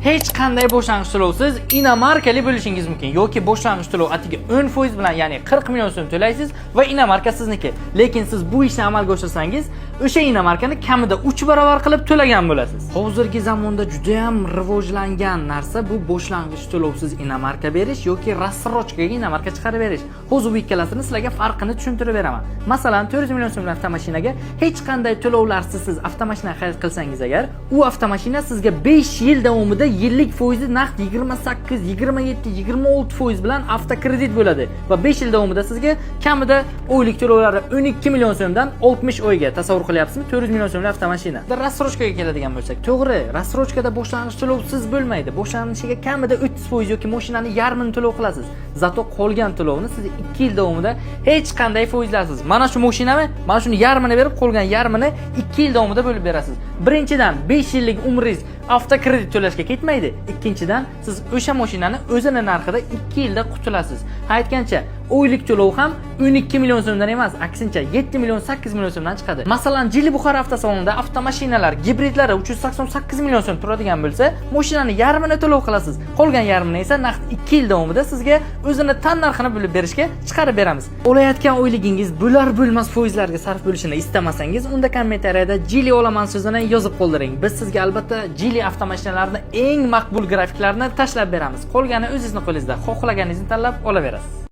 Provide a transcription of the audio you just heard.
hech qanday boshlang'ich to'lovsiz inomarkali bo'lishingiz mumkin yoki boshlang'ich to'lov atiga 10% bilan, ya'ni 40 million so'm to'laysiz va inomarka sizniki. Lekin siz bu ishni amalga oshirsangiz, o'sha inomarkani kamida 3 barobar qilib to'lagan bo'lasiz. Hozirgi zamonda juda ham rivojlangan narsa bu boshlang'ich to'lovsiz inomarka berish yoki rassrochkaga inomarka chiqarib berish. Hozir bu ikkalasini sizlarga farqini tushuntirib beraman. Masalan, 400 million so'mlik avtomashinaga hech qanday to'lovlarsiz siz avtomashina xarid qilsangiz agar, u avtomashina sizga 5 yil davomida yillik foizi naqd 28, 27, 26% bilan avtokredit bo'ladi va 5 yil davomida sizga kamida oylik to'lovlari 12 million so'mdan 60 oyga, tasavvur qilyapsizmi? 400 million so'mlik avtomashina. Rassrochkaga keladigan bo'lsak, to'g'ri, rassrochkada boshlang'ich to'lovsiz bo'lmaydi. Boshlanishiga kamida 30% yoki mashinani yarmini to'lov qilasiz. Zato qolgan to'lovni siz 2 yil davomida hech qanday foizlarsiz. Mana shu mashinami? Mana shuni yarmini berib, qolgan yarmini 2 yil davomida bo'lib berasiz. Birinchidan 5 yillik umringiz avtokredit to'lashga ketmaydi. Ikkinchidan siz o'sha mashinani o'zini narxida 2 yilda qutulasiz. Aytgancha, oylik to'lov ham 12 million so'mdan emas, aksincha 7 million 8 million so'mdan chiqadi. Masalan, Jili Buxoro avtosalonida avtomashinalar gibridlari 388 million so'm turadigan bo'lsa, mashinani yarmini to'lov qilasiz. Qolgan yarmini esa naqd 2 yil davomida sizga o'zini tan narxini bilib berishga chiqarib beramiz. Olayotgan oyligingiz bo'lar bo'lmas foizlarga sarf bo'lishini istamasangiz, unda kommentariyada Jili olaman so'zini yozib qoldiring. Biz sizga albatta Jili avtomashinalarning eng maqbul grafiklarini tashlab beramiz. Qolgani o'zingizning qo'lingizda. Xohlaganingizni tanlab olaverasiz.